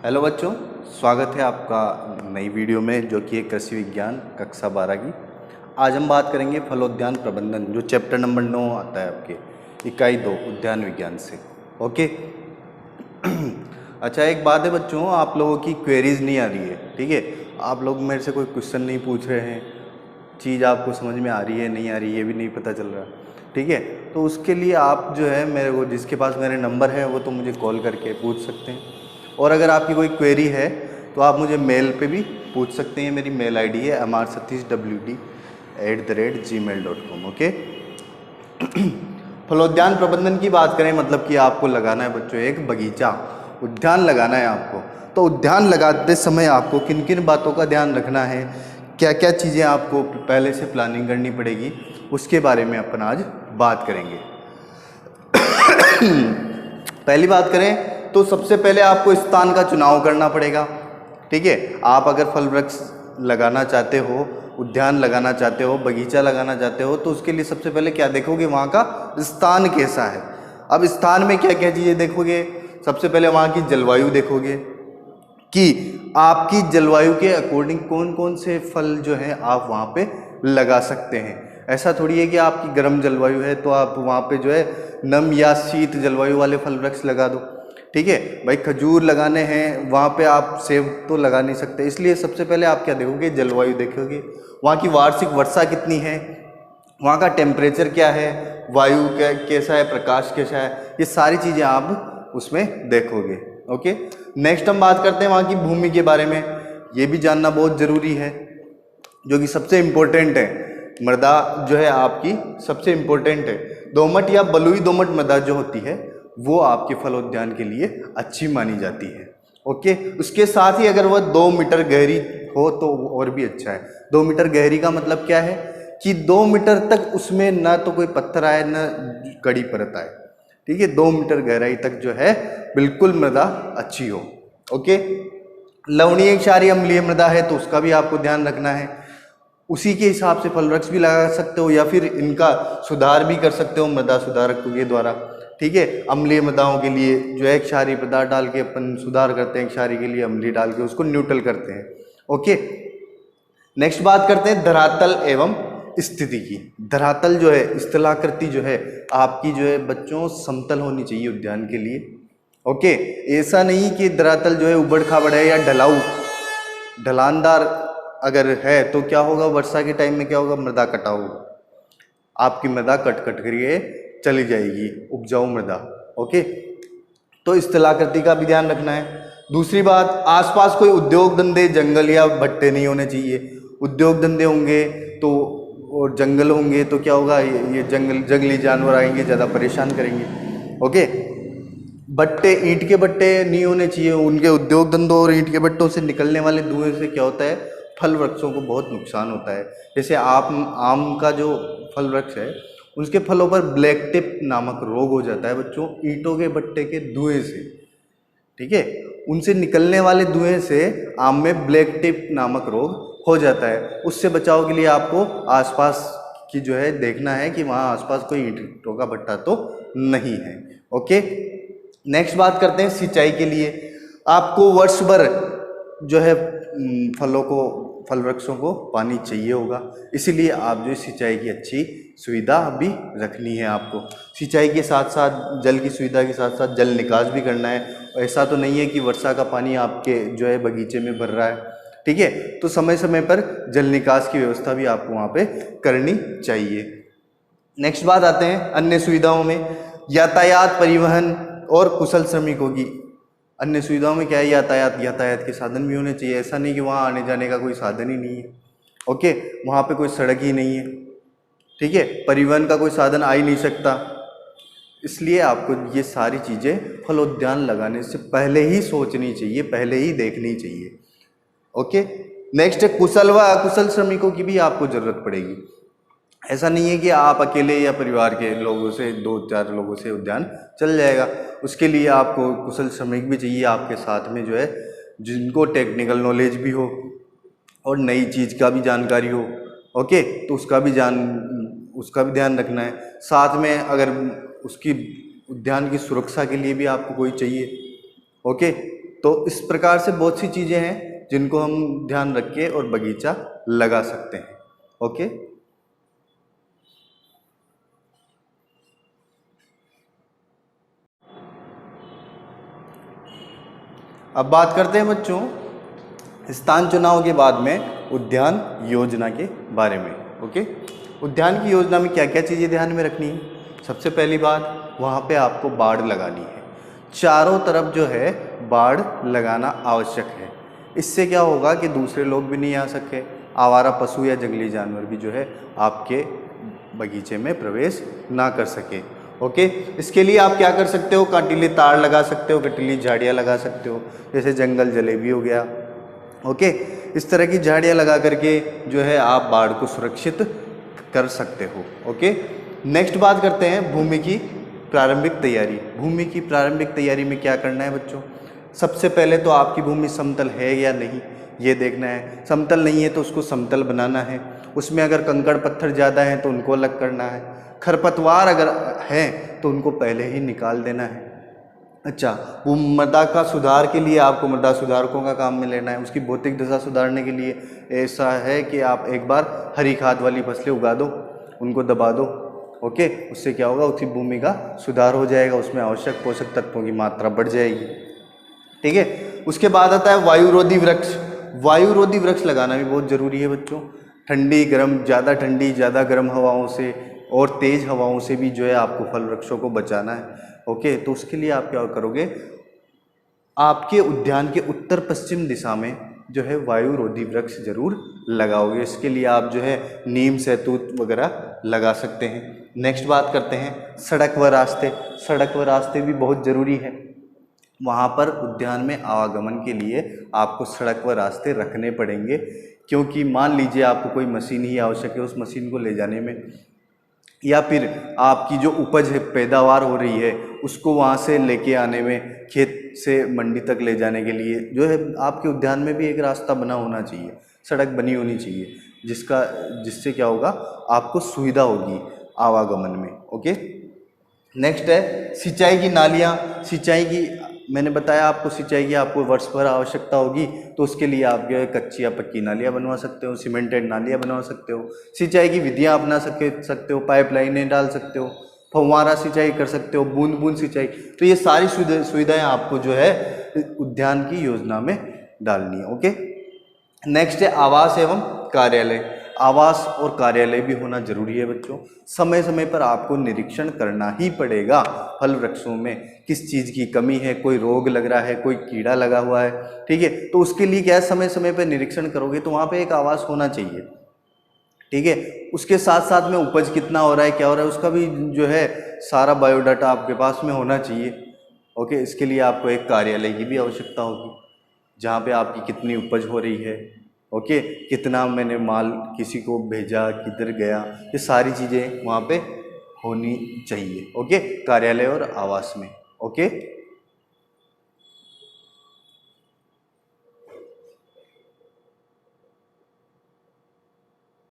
Hello बच्चों, स्वागत है आपका नई वीडियो में जो कि है कृषि विज्ञान कक्षा 12 की। आज हम बात करेंगे फलोद्यान प्रबंधन, जो चैप्टर नंबर 9 आता है आपके इकाई 2 उद्यान विज्ञान से। ओके। अच्छा, एक बात है बच्चों, आप लोगों की क्वेरीज नहीं आ रही है, ठीक है। आप लोग मेरे से कोई क्वेश्चन नहीं पूछ रहे हैं, चीज़ आपको समझ में आ रही है नहीं आ रही है ये भी नहीं पता चल रहा, ठीक है। तो उसके लिए आप जो है मेरे को, जिसके पास मेरे नंबर है वो तो मुझे कॉल करके पूछ सकते हैं, और अगर आपकी कोई क्वेरी है तो आप मुझे मेल पे भी पूछ सकते हैं। मेरी मेल आईडी है mrsatishwd@gmail.com। ओके। फलोद्यान प्रबंधन की बात करें, मतलब कि आपको लगाना है बच्चों एक बगीचा, उद्यान लगाना है आपको। तो उद्यान लगाते समय आपको किन किन बातों का ध्यान रखना है, क्या क्या चीज़ें आपको पहले से प्लानिंग करनी पड़ेगी, उसके बारे में अपन आज बात करेंगे। पहली बात करें तो सबसे पहले आपको स्थान का चुनाव करना पड़ेगा, ठीक है। आप अगर फल वृक्ष लगाना चाहते हो, उद्यान लगाना चाहते हो, बगीचा लगाना चाहते हो, तो उसके लिए सबसे पहले क्या देखोगे, वहाँ का स्थान कैसा है। अब स्थान में क्या क्या चीज़ें देखोगे, सबसे पहले वहाँ की जलवायु देखोगे कि आपकी जलवायु के अकॉर्डिंग कौन कौन से फल जो हैं आप वहाँ पे लगा सकते हैं। ऐसा थोड़ी है कि आपकी गर्म जलवायु है तो आप वहाँ पे जो है नम या शीत जलवायु वाले फल वृक्ष लगा दो, ठीक है। भाई खजूर लगाने हैं, वहाँ पे आप सेब तो लगा नहीं सकते, इसलिए सबसे पहले आप क्या देखोगे, जलवायु देखोगे। वहाँ की वार्षिक वर्षा कितनी है, वहाँ का टेम्परेचर क्या है, वायु कैसा है, प्रकाश कैसा है, ये सारी चीज़ें आप उसमें देखोगे। ओके। नेक्स्ट हम बात करते हैं वहाँ की भूमि के बारे में। ये भी जानना बहुत ज़रूरी है, जो कि सबसे इम्पोर्टेंट है। मृदा जो है आपकी सबसे इम्पोर्टेंट है। दोमट या बलुई दोमट मृदा जो होती है वो आपके फलोद्यान के लिए अच्छी मानी जाती है। ओके। उसके साथ ही अगर वह 2 मीटर गहरी हो तो और भी अच्छा है। 2 मीटर गहरी का मतलब क्या है कि 2 मीटर तक उसमें ना तो कोई पत्थर आए ना कड़ी परत आए, ठीक है। 2 मीटर गहराई तक जो है बिल्कुल मृदा अच्छी हो। ओके। लवणीय क्षारीय अम्लीय मृदा है तो उसका भी आपको ध्यान रखना है। उसी के हिसाब से फल वृक्ष भी लगा सकते हो या फिर इनका सुधार भी कर सकते हो मृदा सुधारकों के द्वारा, ठीक है। अम्लीय मृदाओं के लिए जो है क्षारीय पदार्थ डाल के अपन सुधार करते हैं, क्षारीय के लिए अम्लीय डाल के उसको न्यूट्रल करते हैं। ओके। नेक्स्ट बात करते हैं धरातल एवं स्थिति की। धरातल जो है, स्थलाकृति जो है आपकी जो है बच्चों समतल होनी चाहिए उद्यान के लिए। ओके। ऐसा नहीं कि धरातल जो है उबड़ खाबड़ है या ढलाऊ ढलानदार अगर है तो क्या होगा, वर्षा के टाइम में क्या होगा, मृदा कटाव होगा, आपकी मृदा कट कट करके चली जाएगी, उपजाऊ मृदा। ओके। तो स्थलाकृति का भी ध्यान रखना है। दूसरी बात, आसपास कोई उद्योग धंधे, जंगल या भट्टे नहीं होने चाहिए। उद्योग धंधे होंगे तो और जंगल होंगे तो क्या होगा, ये जंगली जानवर आएंगे, ज़्यादा परेशान करेंगे। ओके। भट्टे, ईंट के भट्टे नहीं होने चाहिए। उनके उद्योग धंधों और ईंट के भट्टों से निकलने वाले धुएं से क्या होता है, फल वृक्षों को बहुत नुकसान होता है। जैसे आम का जो फल वृक्ष है उसके फलों पर ब्लैक टिप नामक रोग हो जाता है बच्चों, ईंटों के भट्टे के धुएं से, ठीक है। उनसे निकलने वाले धुएं से आम में ब्लैक टिप नामक रोग हो जाता है। उससे बचाव के लिए आपको आसपास की जो है देखना है कि वहाँ आसपास कोई ईंटों का भट्टा तो नहीं है। ओके। नेक्स्ट बात करते हैं सिंचाई के लिए। आपको वर्ष भर जो है फल वृक्षों को पानी चाहिए होगा, इसीलिए आप जो सिंचाई की अच्छी सुविधा भी रखनी है आपको। सिंचाई के साथ साथ जल की सुविधा के साथ साथ जल निकास भी करना है। ऐसा तो नहीं है कि वर्षा का पानी आपके जो है बगीचे में भर रहा है, ठीक है। तो समय समय पर जल निकास की व्यवस्था भी आपको वहाँ पे करनी चाहिए। नेक्स्ट बात आते हैं अन्य सुविधाओं में। यातायात, परिवहन और कुशल श्रमिकों की। अन्य सुविधाओं में क्या है, यातायात के साधन भी होने चाहिए। ऐसा नहीं कि वहाँ आने जाने का कोई साधन ही नहीं है। ओके। वहाँ पे कोई सड़क ही नहीं है, ठीक है, परिवहन का कोई साधन आ ही नहीं सकता। इसलिए आपको ये सारी चीज़ें फलोद्यान लगाने से पहले ही सोचनी चाहिए, पहले ही देखनी चाहिए। ओके। नेक्स्ट है कुशल व अकुशल श्रमिकों की भी आपको ज़रूरत पड़ेगी। ऐसा नहीं है कि आप अकेले या परिवार के लोगों से 2-4 लोगों से उद्यान चल जाएगा। उसके लिए आपको कुशल श्रमिक भी चाहिए आपके साथ में जो है, जिनको टेक्निकल नॉलेज भी हो और नई चीज़ का भी जानकारी हो। ओके। तो उसका भी ध्यान रखना है। साथ में अगर उसकी उद्यान की सुरक्षा के लिए भी आपको कोई चाहिए। ओके। तो इस प्रकार से बहुत सी चीज़ें हैं जिनको हम ध्यान रख के और बगीचा लगा सकते हैं। ओके, अब बात करते हैं बच्चों स्थान चुनाव के बाद में उद्यान योजना के बारे में। ओके, उद्यान की योजना में क्या क्या चीज़ें ध्यान में रखनी है? सबसे पहली बात, वहाँ पे आपको बाड़ लगानी है। चारों तरफ जो है बाड़ लगाना आवश्यक है। इससे क्या होगा कि दूसरे लोग भी नहीं आ सके, आवारा पशु या जंगली जानवर भी जो है आपके बगीचे में प्रवेश ना कर सके। ओके, इसके लिए आप क्या कर सकते हो? कांटीले तार लगा सकते हो, कटीली झाड़ियाँ लगा सकते हो, जैसे जंगल जलेबी हो गया। ओके, इस तरह की झाड़ियाँ लगा करके जो है आप बाढ़ को सुरक्षित कर सकते हो। ओके, नेक्स्ट बात करते हैं भूमि की प्रारंभिक तैयारी। भूमि की प्रारंभिक तैयारी में क्या करना है बच्चों? सबसे पहले तो आपकी भूमि समतल है या नहीं ये देखना है। समतल नहीं है तो उसको समतल बनाना है। उसमें अगर कंकड़ पत्थर ज़्यादा हैं तो उनको अलग करना है। खरपतवार अगर हैं तो उनको पहले ही निकाल देना है। अच्छा, वो मृदा का सुधार के लिए आपको मृदा सुधारकों का काम में लेना है। उसकी भौतिक दशा सुधारने के लिए ऐसा है कि आप एक बार हरी खाद वाली फसलें उगा दो, उनको दबा दो। ओके, उससे क्या होगा? उसकी भूमि का सुधार हो जाएगा, उसमें आवश्यक पोषक तत्वों की मात्रा बढ़ जाएगी। ठीक है, उसके बाद आता है वायुरोधी वृक्ष। वायुरोधी वृक्ष लगाना भी बहुत ज़रूरी है बच्चों। ठंडी ठंडी ज़्यादा गर्म हवाओं से और तेज़ हवाओं से भी जो है आपको फल वृक्षों को बचाना है। ओके, तो उसके लिए आप क्या करोगे? आपके उद्यान के उत्तर पश्चिम दिशा में जो है वायुरोधी वृक्ष जरूर लगाओगे। इसके लिए आप जो है नीम सहतूत वगैरह लगा सकते हैं। नेक्स्ट बात करते हैं सड़क व रास्ते। सड़क व रास्ते भी बहुत ज़रूरी है। वहाँ पर उद्यान में आवागमन के लिए आपको सड़क व रास्ते रखने पड़ेंगे, क्योंकि मान लीजिए आपको कोई मशीन ही आवश्यक है, उस मशीन को ले जाने में या फिर आपकी जो उपज है पैदावार हो रही है उसको वहाँ से लेके आने में, खेत से मंडी तक ले जाने के लिए जो है आपके उद्यान में भी एक रास्ता बना होना चाहिए, सड़क बनी होनी चाहिए, जिससे क्या होगा? आपको सुविधा होगी आवागमन में। ओके, नेक्स्ट है सिंचाई की नालियाँ। सिंचाई की मैंने बताया आपको, सिंचाई की आपको वर्ष भर आवश्यकता होगी, तो उसके लिए आप जो है कच्ची या पक्की नालियाँ बनवा सकते हो, सीमेंटेड नालियाँ बनवा सकते हो। सिंचाई की विधियाँ अपना सकते हो, पाइपलाइनें डाल सकते हो, फव्वारा सिंचाई कर सकते हो, बूंद बूंद सिंचाई। तो ये सारी सुविधाएं आपको जो है उद्यान की योजना में डालनी है। ओके, नेक्स्ट है आवास एवं कार्यालय। आवास और कार्यालय भी होना जरूरी है बच्चों। समय समय पर आपको निरीक्षण करना ही पड़ेगा फल वृक्षों में किस चीज़ की कमी है, कोई रोग लग रहा है, कोई कीड़ा लगा हुआ है। ठीक है, तो उसके लिए क्या है, समय समय पर निरीक्षण करोगे तो वहाँ पे एक आवास होना चाहिए। ठीक है, उसके साथ साथ में उपज कितना हो रहा है, क्या हो रहा है, उसका भी जो है सारा बायोडाटा आपके पास में होना चाहिए। ओके, इसके लिए आपको एक कार्यालय की भी आवश्यकता होगी, जहाँ पे आपकी कितनी उपज हो रही है। ओके, कितना मैंने माल किसी को भेजा, किधर गया, ये सारी चीज़ें वहाँ पे होनी चाहिए। ओके, कार्यालय और आवास में। ओके।